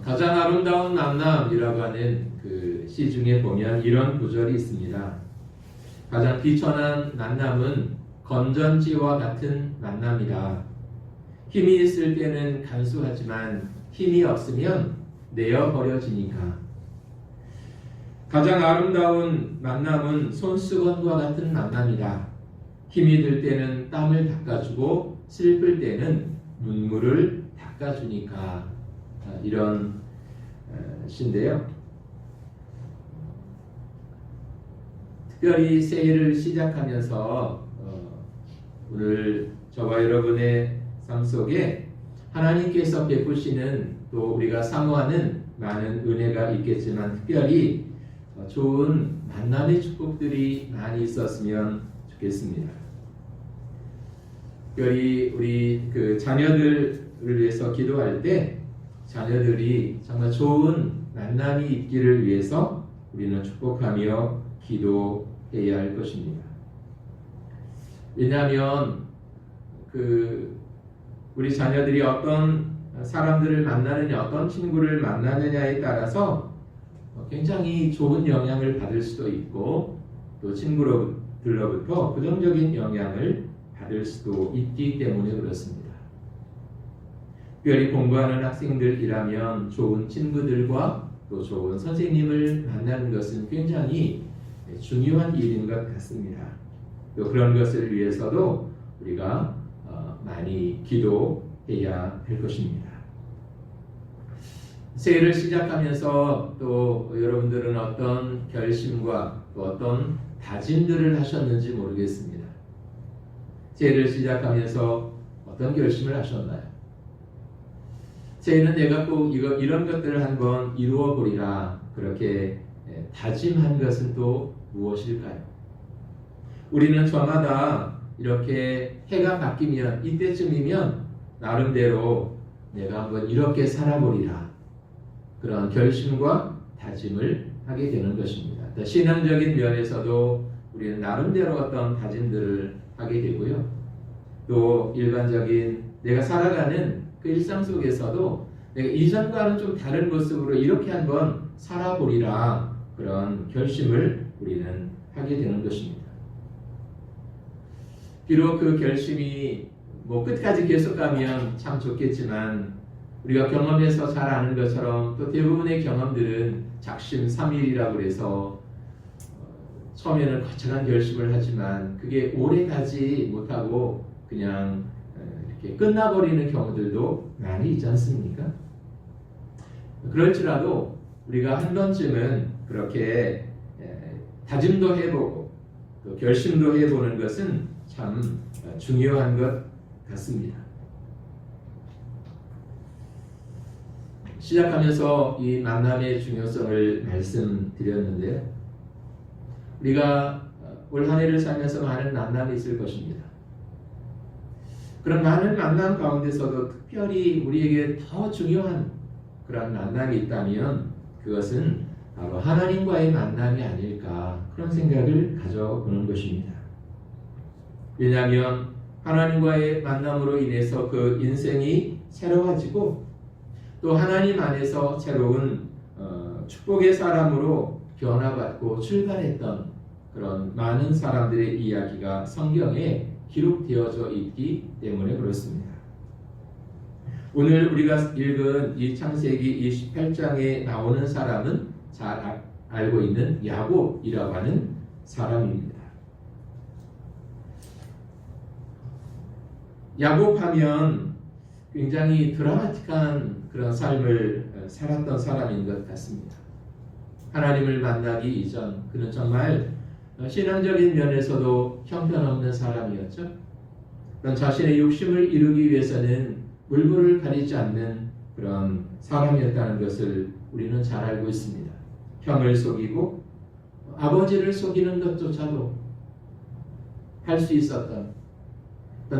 가장 아름다운 만남이라고 하는 그 시 중에 보면 이런 구절이 있습니다. 가장 비천한 만남은 건전지와 같은 만남이다. 힘이 있을 때는 간수하지만 힘이 없으면 내어 버려지니까. 가장 아름다운 만남은 손수건과 같은 만남이다. 힘이 들 때는 땀을 닦아주고 슬플 때는 눈물을 닦아주니까. 이런 시인데요. 특별히 새해를 시작하면서 오늘 저와 여러분의 삶 속에 하나님께서 베푸시는 또 우리가 사모하는 많은 은혜가 있겠지만 특별히 좋은 만남의 축복들이 많이 있었으면 좋겠습니다. 특별히 우리 그 자녀들을 위해서 기도할 때 자녀들이 정말 좋은 만남이 있기를 위해서 우리는 축복하며 기도해야 할 것입니다. 왜냐하면 우리 자녀들이 어떤 사람들을 만나느냐, 어떤 친구를 만나느냐에 따라서 굉장히 좋은 영향을 받을 수도 있고 또 친구들로부터 부정적인 영향을 받을 수도 있기 때문에 그렇습니다. 특별히 공부하는 학생들이라면 좋은 친구들과 또 좋은 선생님을 만나는 것은 굉장히 중요한 일인 것 같습니다. 또 그런 것을 위해서도 우리가 많이 기도해야 할 것입니다. 새해를 시작하면서 또 여러분들은 어떤 결심과 또 어떤 다짐들을 하셨는지 모르겠습니다. 새해를 시작하면서 어떤 결심을 하셨나요? 새해는 내가 꼭 이런 것들을 한번 이루어 보리라 그렇게 다짐한 것은 또 무엇일까요? 우리는 저마다 이렇게 해가 바뀌면 이때쯤이면 나름대로 내가 한번 이렇게 살아보리라 그런 결심과 다짐을 하게 되는 것입니다. 신앙적인 면에서도 우리는 나름대로 어떤 다짐들을 하게 되고요. 또 일반적인 내가 살아가는 그 일상 속에서도 내가 이전과는 좀 다른 모습으로 이렇게 한번 살아보리라 그런 결심을 우리는 하게 되는 것입니다. 비록 그 결심이 끝까지 계속 가면 참 좋겠지만 우리가 경험해서 잘 아는 것처럼 또 대부분의 경험들은 작심삼일이라고 해서 처음에는 거창한 결심을 하지만 그게 오래 가지 못하고 그냥 이렇게 끝나버리는 경우들도 많이 있지 않습니까? 그럴지라도 우리가 한 번쯤은 그렇게 다짐도 해보고 또 결심도 해보는 것은 참 중요한 것 같습니다. 시작하면서 이 만남의 중요성을 말씀드렸는데요. 우리가 올 한 해를 살면서 많은 만남이 있을 것입니다. 그런 많은 만남 가운데서도 특별히 우리에게 더 중요한 그런 만남이 있다면 그것은 바로 하나님과의 만남이 아닐까 그런 생각을 가져보는 것입니다. 왜냐하면 하나님과의 만남으로 인해서 그 인생이 새로워지고 또 하나님 안에서 새로운 축복의 사람으로 변화받고 출발했던 그런 많은 사람들의 이야기가 성경에 기록되어져 있기 때문에 그렇습니다. 오늘 우리가 읽은 이 창세기 28장에 나오는 사람은 잘 알고 있는 야곱이라고 하는 사람입니다. 야곱하면 굉장히 드라마틱한 그런 삶을 살았던 사람인 것 같습니다. 하나님을 만나기 이전 그는 정말 신앙적인 면에서도 형편없는 사람이었죠. 그런 자신의 욕심을 이루기 위해서는 물불을 가리지 않는 그런 사람이었다는 것을 우리는 잘 알고 있습니다. 형을 속이고 아버지를 속이는 것조차도 할 수 있었던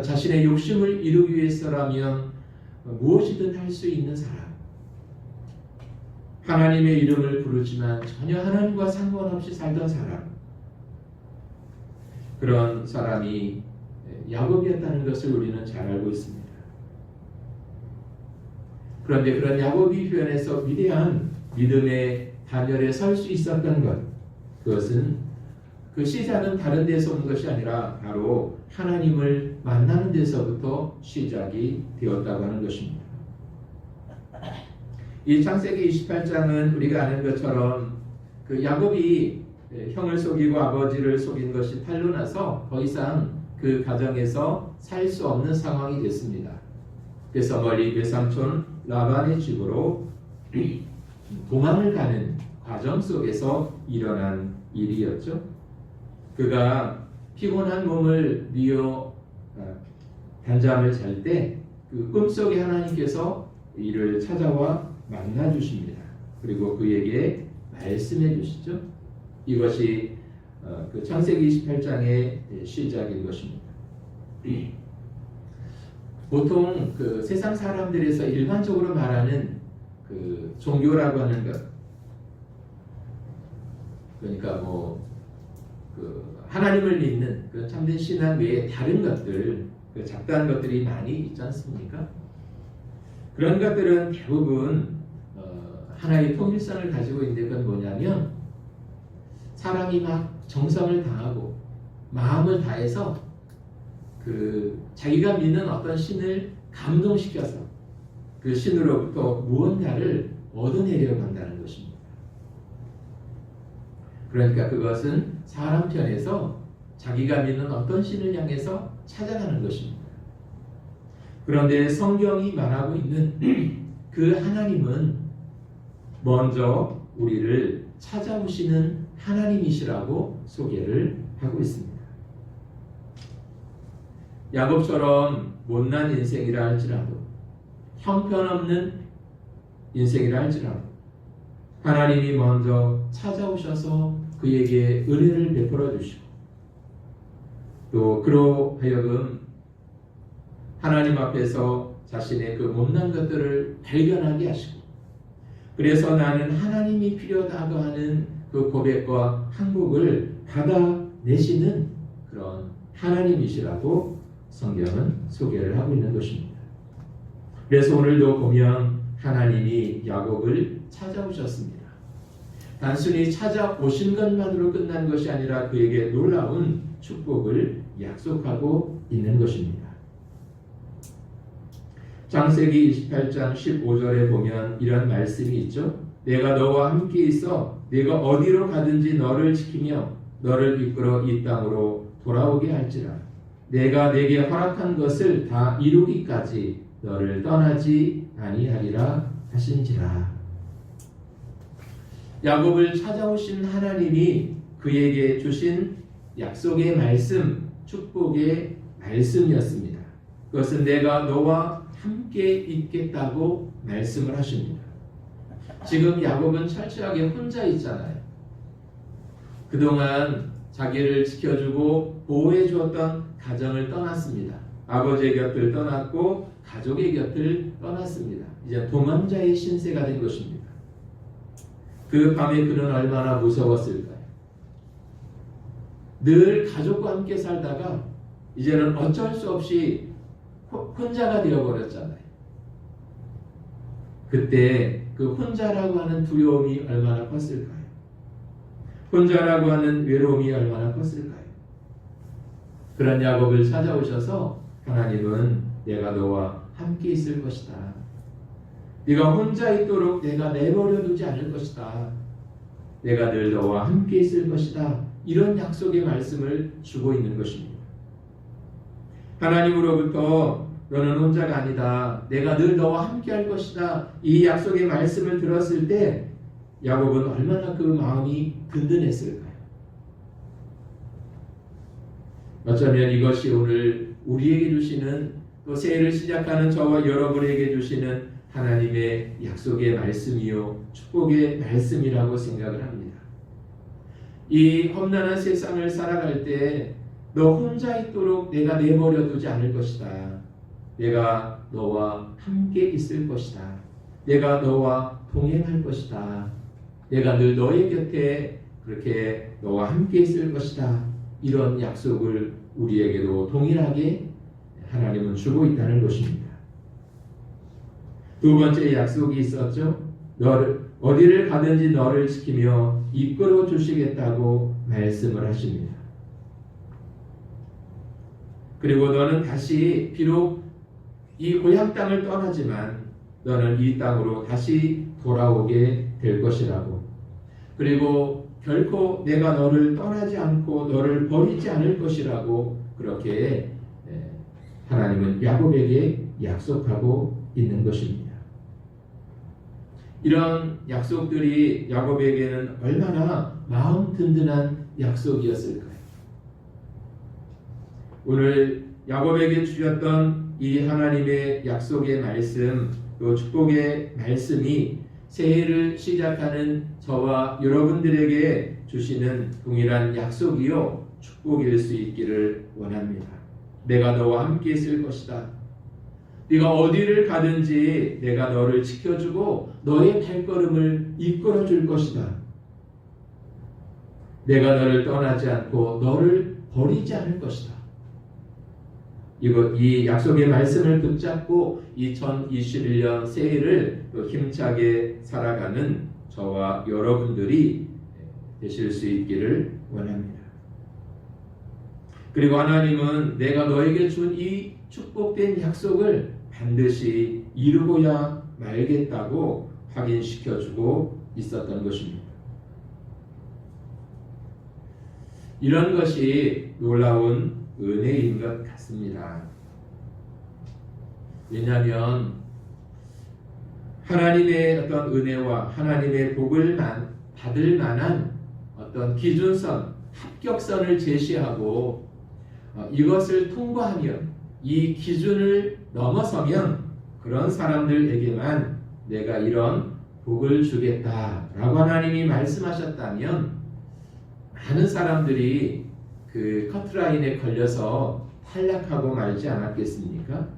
자신의 욕심을 이루기 위해서라면 무엇이든 할 수 있는 사람. 하나님의 이름을 부르지만 전혀 하나님과 상관없이 살던 사람. 그런 사람이 야곱이었다는 것을 우리는 잘 알고 있습니다. 그런데 그런 야곱이 표현해서 위대한 믿음의 단열에 설 수 있었던 것, 그것은 그 시작은 다른 데서 온 것이 아니라 바로 하나님을 만나는 데서부터 시작이 되었다고 하는 것입니다. 이 창세기 28장은 우리가 아는 것처럼 그 야곱이 형을 속이고 아버지를 속인 것이 탄로나서 더 이상 그 가정에서 살 수 없는 상황이 됐습니다. 그래서 멀리 외삼촌 라반의 집으로 도망을 가는 과정 속에서 일어난 일이었죠. 그가 피곤한 몸을 뉘어 단잠을 잘 때 그 꿈속에 하나님께서 이를 찾아와 만나 주십니다. 그리고 그에게 말씀해 주시죠. 이것이 그 창세기 28장의 시작인 것입니다. 보통 그 세상 사람들에서 일반적으로 말하는 그 종교라고 하는 것, 그러니까 그 하나님을 믿는 그 참된 신앙 외에 다른 것들, 그 잡다한 것들이 많이 있지 않습니까? 그런 것들은 대부분 하나의 통일성을 가지고 있는 건 뭐냐면 사람이 막 정성을 다하고 마음을 다해서 그 자기가 믿는 어떤 신을 감동시켜서 그 신으로부터 무언가를 얻어내려고 한다는 것입니다. 그러니까 그것은 사람 편에서 자기가 믿는 어떤 신을 향해서 찾아가는 것입니다. 그런데 성경이 말하고 있는 그 하나님은 먼저 우리를 찾아오시는 하나님이시라고 소개를 하고 있습니다. 야곱처럼 못난 인생이라 할지라도 형편없는 인생이라 할지라도 하나님이 먼저 찾아오셔서 그에게 은혜를 베풀어 주시고 또 그로 하여금 하나님 앞에서 자신의 그 못난 것들을 발견하게 하시고 그래서 나는 하나님이 필요하다고 하는 그 고백과 항복을 받아내시는 그런 하나님이시라고 성경은 소개를 하고 있는 것입니다. 그래서 오늘도 보면 하나님이 야곱을 찾아오셨습니다. 단순히 찾아오신 것만으로 끝난 것이 아니라 그에게 놀라운 축복을 약속하고 있는 것입니다. 창세기 28장 15절에 보면 이런 말씀이 있죠. 내가 너와 함께 있어 네가 어디로 가든지 너를 지키며 너를 이끌어 이 땅으로 돌아오게 할지라. 내가 네게 허락한 것을 다 이루기까지 너를 떠나지 아니하리라 하신지라. 야곱을 찾아오신 하나님이 그에게 주신 약속의 말씀, 축복의 말씀이었습니다. 그것은 내가 너와 함께 있겠다고 말씀을 하십니다. 지금 야곱은 철저하게 혼자 있잖아요. 그동안 자기를 지켜주고 보호해 주었던 가정을 떠났습니다. 아버지의 곁을 떠났고 가족의 곁을 떠났습니다. 이제 도망자의 신세가 된 것입니다. 그 밤에 그는 얼마나 무서웠을까요? 늘 가족과 함께 살다가 이제는 어쩔 수 없이 혼자가 되어버렸잖아요. 그때 그 혼자라고 하는 두려움이 얼마나 컸을까요? 혼자라고 하는 외로움이 얼마나 컸을까요? 그런 야곱을 찾아오셔서 하나님은 내가 너와 함께 있을 것이다. 네가 혼자 있도록 내가 내버려 두지 않을 것이다. 내가 늘 너와 함께 있을 것이다. 이런 약속의 말씀을 주고 있는 것입니다. 하나님으로부터 너는 혼자가 아니다. 내가 늘 너와 함께 할 것이다. 이 약속의 말씀을 들었을 때 야곱은 얼마나 그 마음이 든든했을까요? 어쩌면 이것이 오늘 우리에게 주시는 또 새해를 시작하는 저와 여러분에게 주시는 하나님의 약속의 말씀이요 축복의 말씀이라고 생각을 합니다. 이 험난한 세상을 살아갈 때 너 혼자 있도록 내가 내버려 두지 않을 것이다. 내가 너와 함께 있을 것이다. 내가 너와 동행할 것이다. 내가 늘 너의 곁에 그렇게 너와 함께 있을 것이다. 이런 약속을 우리에게도 동일하게 하나님은 주고 있다는 것입니다. 두 번째 약속이 있었죠. 너를 어디를 가든지 너를 지키며 이끌어 주시겠다고 말씀을 하십니다. 그리고 너는 다시 비록 이 고향 땅을 떠나지만 너는 이 땅으로 다시 돌아오게 될 것이라고. 그리고 결코 내가 너를 떠나지 않고 너를 버리지 않을 것이라고 그렇게 하나님은 야곱에게 약속하고 있는 것입니다. 이런 약속들이 야곱에게는 얼마나 마음 든든한 약속이었을까요? 오늘 야곱에게 주셨던 이 하나님의 약속의 말씀, 또 축복의 말씀이 새해를 시작하는 저와 여러분들에게 주시는 동일한 약속이요 축복일 수 있기를 원합니다. 내가 너와 함께 있을 것이다. 네가 어디를 가든지 내가 너를 지켜주고 너의 발걸음을 이끌어 줄 것이다. 내가 너를 떠나지 않고 너를 버리지 않을 것이다. 이 약속의 말씀을 붙잡고 2021년 새해를 또 힘차게 살아가는 저와 여러분들이 되실 수 있기를 원합니다. 그리고 하나님은 내가 너에게 준 이 축복된 약속을 반드시 이루고야 말겠다고 확인시켜주고 있었던 것입니다. 이런 것이 놀라운 은혜인 것 같습니다. 왜냐하면 하나님의 어떤 은혜와 하나님의 복을 받을 만한 어떤 기준선, 합격선을 제시하고 이것을 통과하면 이 기준을 넘어서면 그런 사람들에게만 내가 이런 복을 주겠다라고 하나님이 말씀하셨다면 많은 사람들이 그 커트라인에 걸려서 탈락하고 말지 않았겠습니까?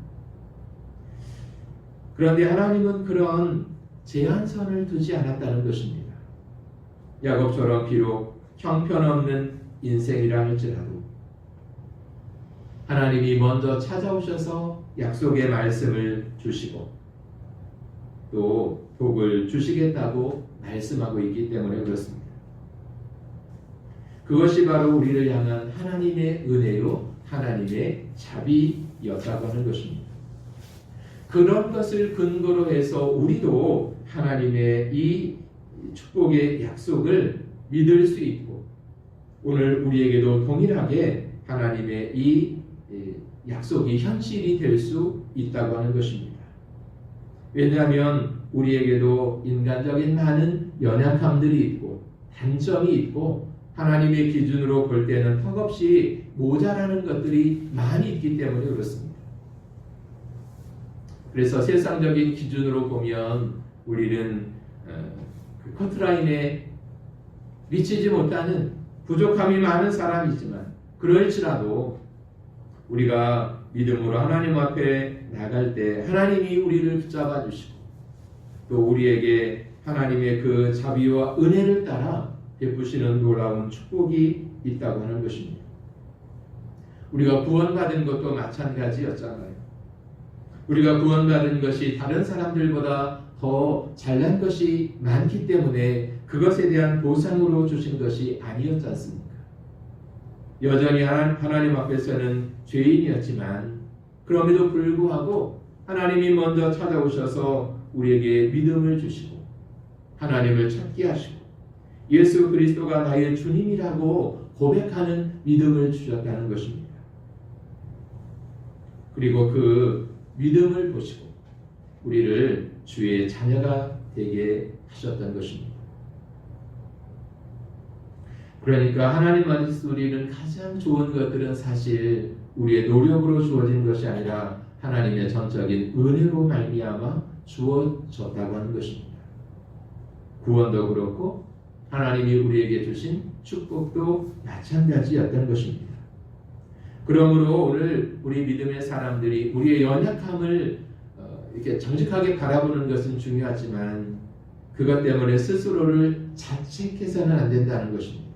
그런데 하나님은 그런 제한선을 두지 않았다는 것입니다. 야곱처럼 비록 형편없는 인생이라 할지라도 하나님이 먼저 찾아오셔서 약속의 말씀을 주시고 또 복을 주시겠다고 말씀하고 있기 때문에 그렇습니다. 그것이 바로 우리를 향한 하나님의 은혜요 하나님의 자비였다고 하는 것입니다. 그런 것을 근거로 해서 우리도 하나님의 이 축복의 약속을 믿을 수 있고 오늘 우리에게도 동일하게 하나님의 이 약속이 현실이 될 수 있다고 하는 것입니다. 왜냐하면 우리에게도 인간적인 많은 연약함들이 있고 단점이 있고 하나님의 기준으로 볼 때는 턱없이 모자라는 것들이 많이 있기 때문에 그렇습니다. 그래서 세상적인 기준으로 보면 우리는 그 커트라인에 미치지 못하는 부족함이 많은 사람이지만 그럴지라도 우리가 믿음으로 하나님 앞에 나갈 때 하나님이 우리를 붙잡아 주시고 또 우리에게 하나님의 그 자비와 은혜를 따라 베푸시는 놀라운 축복이 있다고 하는 것입니다. 우리가 구원받은 것도 마찬가지였잖아요. 우리가 구원받은 것이 다른 사람들보다 더 잘난 것이 많기 때문에 그것에 대한 보상으로 주신 것이 아니었지 않습니까? 여전히 하나님 앞에서는 죄인이었지만 그럼에도 불구하고 하나님이 먼저 찾아오셔서 우리에게 믿음을 주시고 하나님을 찾게 하시고 예수 그리스도가 나의 주님이라고 고백하는 믿음을 주셨다는 것입니다. 그리고 그 믿음을 보시고 우리를 주의 자녀가 되게 하셨던 것입니다. 그러니까 하나님 안에서 우리는 가장 좋은 것들은 사실 우리의 노력으로 주어진 것이 아니라 하나님의 전적인 은혜로 말미암아 주어졌다고 하는 것입니다. 구원도 그렇고 하나님이 우리에게 주신 축복도 마찬가지였던 것입니다. 그러므로 오늘 우리 믿음의 사람들이 우리의 연약함을 이렇게 정직하게 바라보는 것은 중요하지만 그것 때문에 스스로를 자책해서는 안 된다는 것입니다.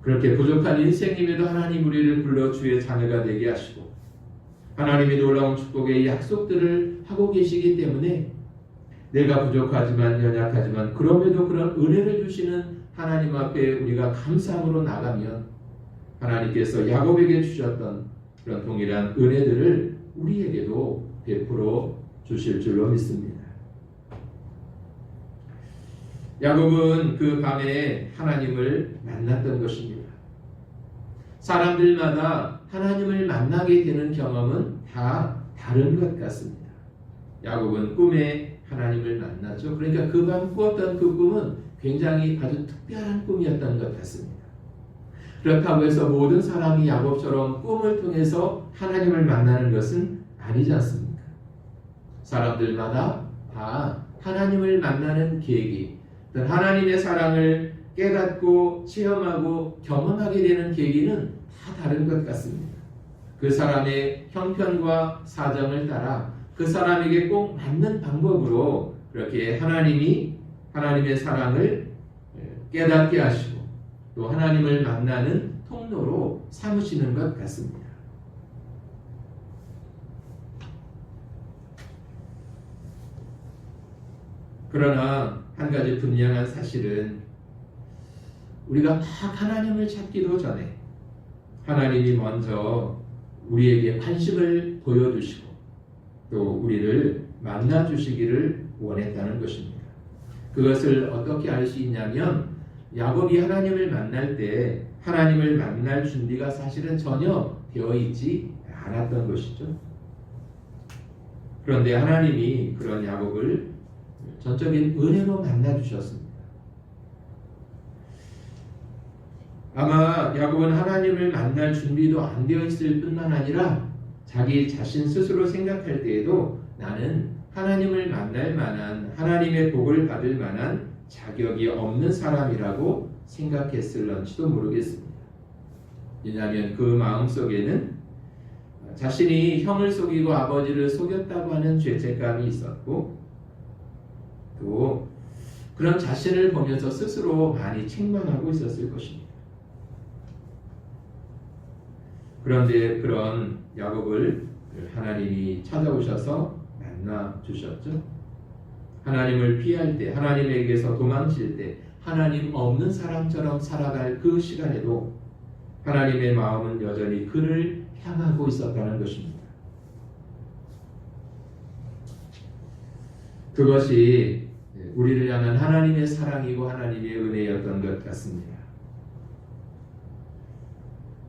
그렇게 부족한 인생임에도 하나님 우리를 불러 주의 자녀가 되게 하시고 하나님이 놀라운 축복의 약속들을 하고 계시기 때문에 내가 부족하지만 연약하지만 그럼에도 그런 은혜를 주시는 하나님 앞에 우리가 감사함으로 나가면 하나님께서 야곱에게 주셨던 그런 동일한 은혜들을 우리에게도 베풀어 주실 줄로 믿습니다. 야곱은 그 밤에 하나님을 만났던 것입니다. 사람들마다 하나님을 만나게 되는 경험은 다 다른 것 같습니다. 야곱은 꿈에 하나님을 만났죠. 그러니까 그 밤 꾸었던 그 꿈은 굉장히 아주 특별한 꿈이었던 것 같습니다. 그렇다고 해서 모든 사람이 야곱처럼 꿈을 통해서 하나님을 만나는 것은 아니지 않습니까? 사람들마다 다 하나님을 만나는 계기, 하나님의 사랑을 깨닫고 체험하고 경험하게 되는 계기는 다 다른 것 같습니다. 그 사람의 형편과 사정을 따라 그 사람에게 꼭 맞는 방법으로 그렇게 하나님의 사랑을 깨닫게 하시고 또 하나님을 만나는 통로로 삼으시는 것 같습니다. 그러나 한 가지 분명한 사실은 우리가 막 하나님을 찾기도 전에 하나님이 먼저 우리에게 관심을 보여주시고 또 우리를 만나주시기를 원했다는 것입니다. 그것을 어떻게 알 수 있냐면 야곱이 하나님을 만날 때 하나님을 만날 준비가 사실은 전혀 되어 있지 않았던 것이죠. 그런데 하나님이 그런 야곱을 전적인 은혜로 만나주셨습니다. 아마 야곱은 하나님을 만날 준비도 안 되어 있을 뿐만 아니라 자기 자신 스스로 생각할 때에도 나는 하나님을 만날 만한 하나님의 복을 받을 만한 자격이 없는 사람이라고 생각했을런지도 모르겠습니다. 왜냐하면 그 마음속에는 자신이 형을 속이고 아버지를 속였다고 하는 죄책감이 있었고 또 그런 자신을 보면서 스스로 많이 책망하고 있었을 것입니다. 그런데 그런 야곱을 하나님이 찾아오셔서 만나 주셨죠. 하나님을 피할 때, 하나님에게서 도망칠 때 하나님 없는 사람처럼 살아갈 그 시간에도 하나님의 마음은 여전히 그를 향하고 있었다는 것입니다. 그것이 우리를 향한 하나님의 사랑이고 하나님의 은혜였던 것 같습니다.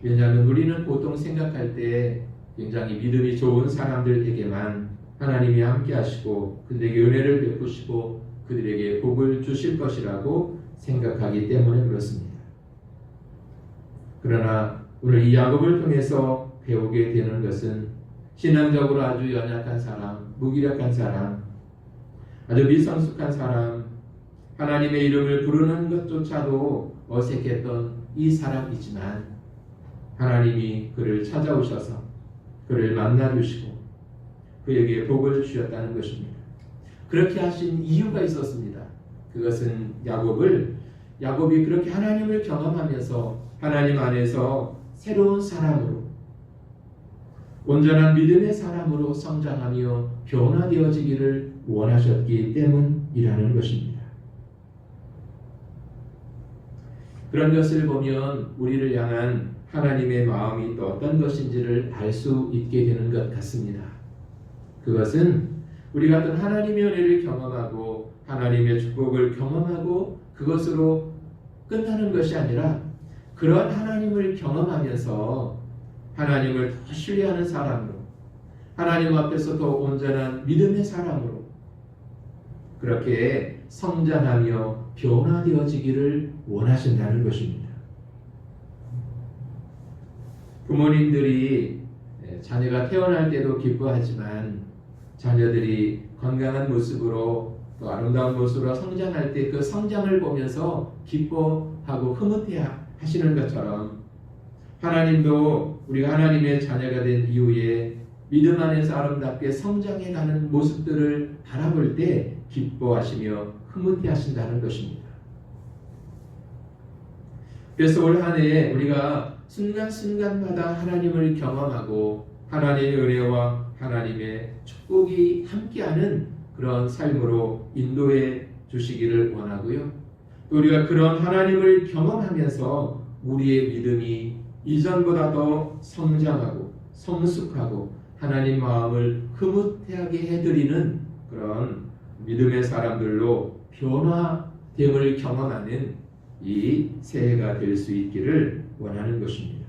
왜냐하면 우리는 보통 생각할 때 굉장히 믿음이 좋은 사람들에게만 하나님이 함께 하시고 그들에게 은혜를 베푸시고 그들에게 복을 주실 것이라고 생각하기 때문에 그렇습니다. 그러나 오늘 이 야곱을 통해서 배우게 되는 것은 신앙적으로 아주 연약한 사람, 무기력한 사람, 아주 미성숙한 사람, 하나님의 이름을 부르는 것조차도 어색했던 이 사람이지만 하나님이 그를 찾아오셔서 그를 만나주시고 그에게 복을 주셨다는 것입니다. 그렇게 하신 이유가 있었습니다. 그것은 야곱이 그렇게 하나님을 경험하면서 하나님 안에서 새로운 사람으로 온전한 믿음의 사람으로 성장하며 변화되어지기를 원하셨기 때문이라는 것입니다. 그런 것을 보면 우리를 향한 하나님의 마음이 또 어떤 것인지를 알 수 있게 되는 것 같습니다. 그것은 우리가 어떤 하나님의 은혜를 경험하고 하나님의 축복을 경험하고 그것으로 끝나는 것이 아니라 그런 하나님을 경험하면서 하나님을 더 신뢰하는 사람으로 하나님 앞에서 더 온전한 믿음의 사람으로 그렇게 성장하며 변화되어지기를 원하신다는 것입니다. 부모님들이 자녀가 태어날 때도 기뻐하지만 자녀들이 건강한 모습으로 또 아름다운 모습으로 성장할 때 그 성장을 보면서 기뻐하고 흐뭇해 하시는 것처럼 하나님도 우리가 하나님의 자녀가 된 이후에 믿음 안에서 아름답게 성장해가는 모습들을 바라볼 때 기뻐하시며 흐뭇해 하신다는 것입니다. 그래서 올 한 해 우리가 순간순간마다 하나님을 경험하고 하나님의 은혜와 하나님의 축복이 함께하는 그런 삶으로 인도해 주시기를 원하고요. 또 우리가 그런 하나님을 경험하면서 우리의 믿음이 이전보다 더 성장하고 성숙하고 하나님 마음을 흐뭇하게 해드리는 그런 믿음의 사람들로 변화됨을 경험하는 이 새해가 될 수 있기를 원하는 것입니다.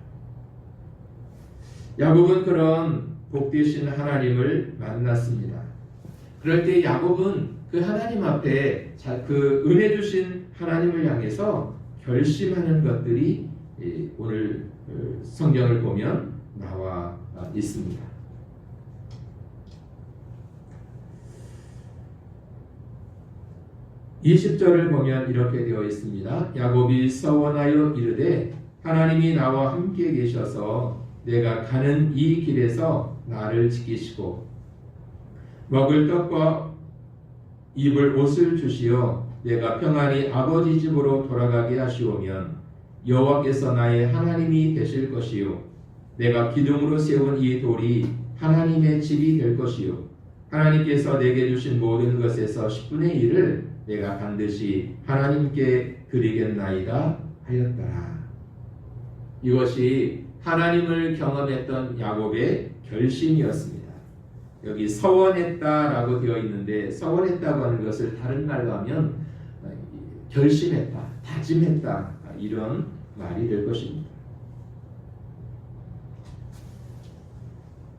야곱은 그런 복되신 하나님을 만났습니다. 그럴 때 야곱은 그 하나님 앞에 그 은혜 주신 하나님을 향해서 결심하는 것들이 오늘 성경을 보면 나와 있습니다. 20절을 보면 이렇게 되어 있습니다. 야곱이 서원하여 이르되 하나님이 나와 함께 계셔서 내가 가는 이 길에서 나를 지키시고 먹을 떡과 입을 옷을 주시어 내가 평안히 아버지 집으로 돌아가게 하시오면 여호와께서 나의 하나님이 되실 것이요 내가 기둥으로 세운 이 돌이 하나님의 집이 될 것이요 하나님께서 내게 주신 모든 것에서 10분의 1을 내가 반드시 하나님께 드리겠나이다 하였더라. 이것이 하나님을 경험했던 야곱의 결심이었습니다. 여기 서원했다라고 되어 있는데 서원했다고 하는 것을 다른 말로 하면 결심했다, 다짐했다 이런 말이 될 것입니다.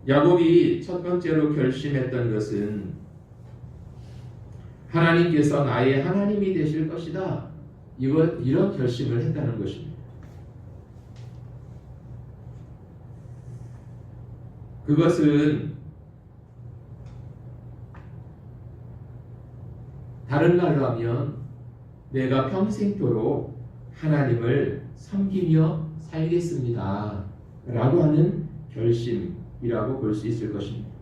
야곱이 첫 번째로 결심했던 것은 하나님께서 나의 하나님이 되실 것이다. 이런 결심을 했다는 것입니다. 그것은 다른 말로 하면 내가 평생토록 하나님을 섬기며 살겠습니다. 라고 하는 결심이라고 볼 수 있을 것입니다.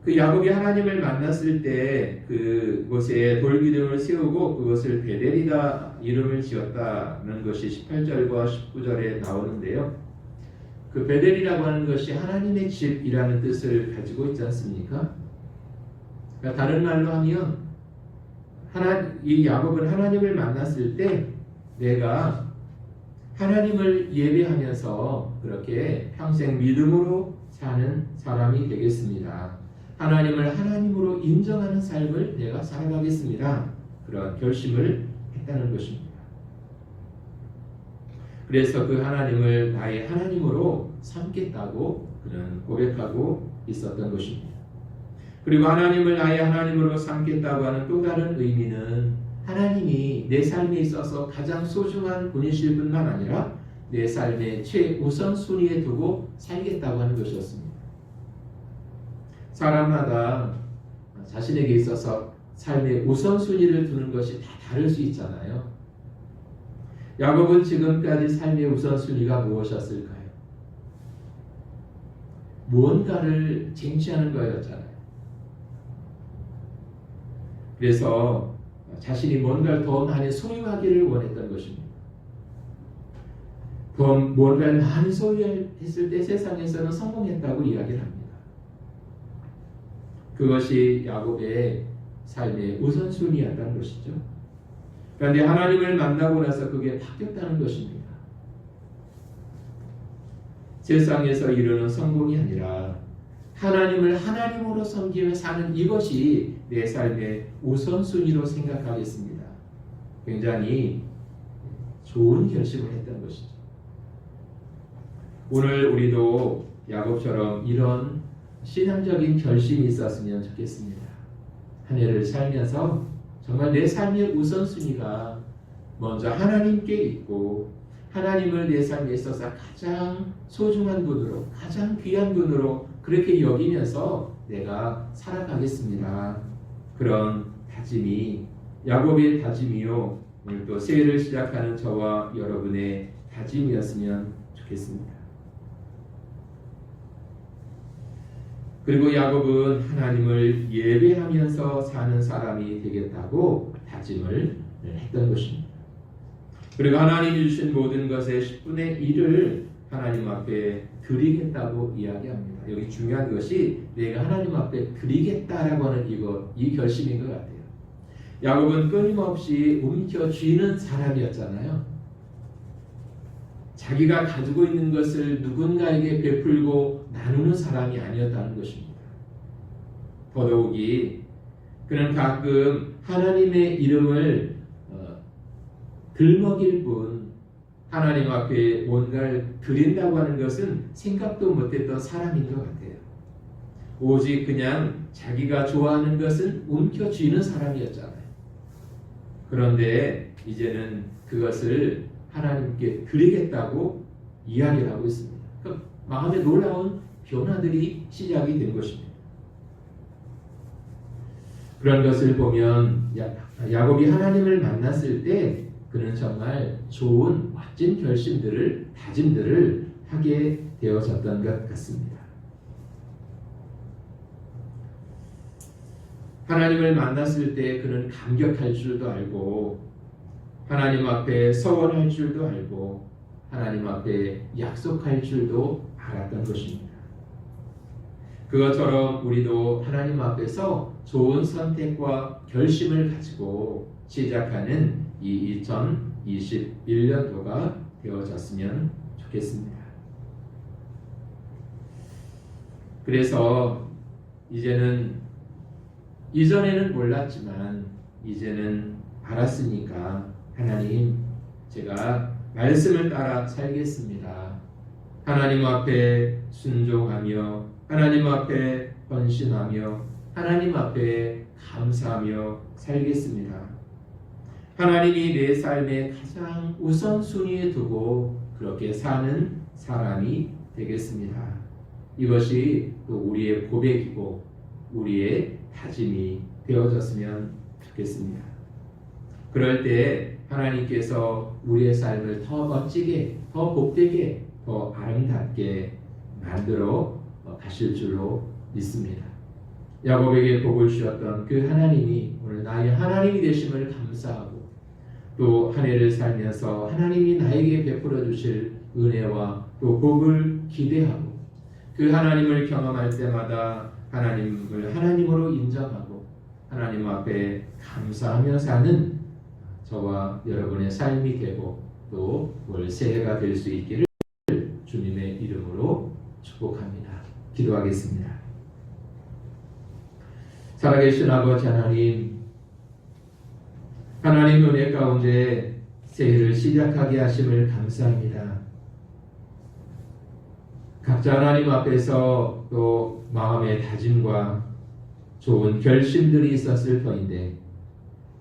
그 야곱이 하나님을 만났을 때 그곳에 돌기둥을 세우고 그것을 베델이다 이름을 지었다는 것이 18절과 19절에 나오는데요. 그 베델이라고 하는 것이 하나님의 집이라는 뜻을 가지고 있지 않습니까? 그러니까 다른 말로 하면 이 야곱은 하나님을 만났을 때 내가 하나님을 예배하면서 그렇게 평생 믿음으로 사는 사람이 되겠습니다. 하나님을 하나님으로 인정하는 삶을 내가 살아가겠습니다. 그런 결심을 했다는 것입니다. 그래서 그 하나님을 나의 하나님으로 삼겠다고 그는 고백하고 있었던 것입니다. 그리고 하나님을 나의 하나님으로 삼겠다고 하는 또 다른 의미는 하나님이 내 삶에 있어서 가장 소중한 분이실 뿐만 아니라 내 삶의 최우선순위에 두고 살겠다고 하는 것이었습니다. 사람마다 자신에게 있어서 삶의 우선순위를 두는 것이 다 다를 수 있잖아요. 야곱은 지금까지 삶의 우선순위가 무엇이었을까요? 무언가를 쟁취하는 거였잖아요. 그래서 자신이 뭔가를 더 많이 소유하기를 원했던 것입니다. 더 뭔가를 많이 소유했을 때 세상에서는 성공했다고 이야기를 합니다. 그것이 야곱의 삶의 우선순위였다는 것이죠. 그런데 하나님을 만나고 나서 그게 바뀌었다는 것입니다. 세상에서 이루는 성공이 아니라 하나님을 하나님으로 섬기며 사는 이것이 내 삶의 우선순위로 생각하겠습니다. 굉장히 좋은 결심을 했던 것이죠. 오늘 우리도 야곱처럼 이런 신앙적인 결심이 있었으면 좋겠습니다. 한 해를 살면서 정말 내 삶의 우선순위가 먼저 하나님께 있고 하나님을 내 삶에 있어서 가장 소중한 분으로 가장 귀한 분으로 그렇게 여기면서 내가 살아가겠습니다. 그런 다짐이 야곱의 다짐이요 오늘 또 새해를 시작하는 저와 여러분의 다짐이었으면 좋겠습니다. 그리고 야곱은 하나님을 예배하면서 사는 사람이 되겠다고 다짐을 했던 것입니다. 그리고 하나님이 주신 모든 것의 10분의 1을 하나님 앞에 드리겠다고 이야기합니다. 여기 중요한 것이 내가 하나님 앞에 드리겠다라고 하는 이 결심인 것 같아요. 야곱은 끊임없이 움켜쥐는 사람이었잖아요. 자기가 가지고 있는 것을 누군가에게 베풀고 나누는 사람이 아니었다는 것입니다. 더더욱이 그는 가끔 하나님의 이름을 들먹일 뿐 하나님 앞에 뭔가를 드린다고 하는 것은 생각도 못했던 사람인 것 같아요. 오직 그냥 자기가 좋아하는 것은 움켜쥐는 사람이었잖아요. 그런데 이제는 그것을 하나님께 드리겠다고 이야기를 하고 있습니다. 그러니까 마음에 놀라운 변화들이 시작이 된 것입니다. 그런 것을 보면 야곱이 하나님을 만났을 때 그는 정말 좋은 멋진 결심들을 다짐들을 하게 되어졌던 것 같습니다. 하나님을 만났을 때 그는 감격할 줄도 알고 하나님 앞에 서원할 줄도 알고 하나님 앞에 약속할 줄도 알았던 것입니다. 그것처럼 우리도 하나님 앞에서 좋은 선택과 결심을 가지고 시작하는 이 2021년도가 되어졌으면 좋겠습니다. 그래서 이전에는 몰랐지만 이제는 알았으니까 하나님, 제가 말씀을 따라 살겠습니다. 하나님 앞에 순종하며 하나님 앞에 헌신하며 하나님 앞에 감사하며 살겠습니다. 하나님이 내 삶의 가장 우선순위에 두고 그렇게 사는 사람이 되겠습니다. 이것이 또 우리의 고백이고 우리의 다짐이 되어졌으면 좋겠습니다. 그럴 때 하나님께서 우리의 삶을 더 멋지게, 더 복되게, 더 아름답게 만들어 가실 줄로 믿습니다. 야곱에게 복을 주셨던 그 하나님이 오늘 나의 하나님이 되심을 감사하고 또 한 해를 살면서 하나님이 나에게 베풀어 주실 은혜와 또 복을 기대하고 그 하나님을 경험할 때마다 하나님을 하나님으로 인정하고 하나님 앞에 감사하며 사는 저와 여러분의 삶이 되고 또 올 새해가 될 수 있기를 주님의 이름으로 축복합니다. 기도하겠습니다. 살아계신 아버지 하나님, 하나님 은혜 가운데 새해를 시작하게 하심을 감사합니다. 각자 하나님 앞에서 또 마음의 다짐과 좋은 결심들이 있었을 터인데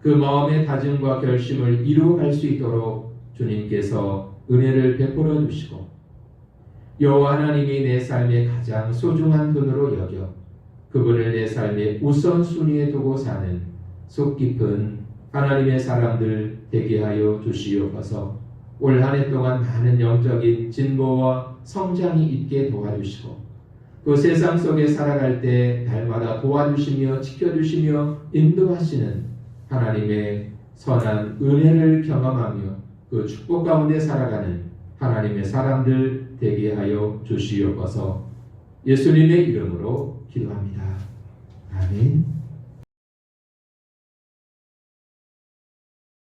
그 마음의 다짐과 결심을 이루어갈 수 있도록 주님께서 은혜를 베풀어 주시고 여호와 하나님이 내 삶의 가장 소중한 분으로 여겨 그분을 내 삶의 우선순위에 두고 사는 속 깊은 하나님의 사람들 되게 하여 주시옵소서. 올 한 해 동안 많은 영적인 진보와 성장이 있게 도와주시고 또 세상 속에 살아갈 때 날마다 도와주시며 지켜주시며 인도하시는 하나님의 선한 은혜를 경험하며 그 축복 가운데 살아가는 하나님의 사람들 되게 하여 주시옵소서. 예수님의 이름으로 기도합니다. 아멘.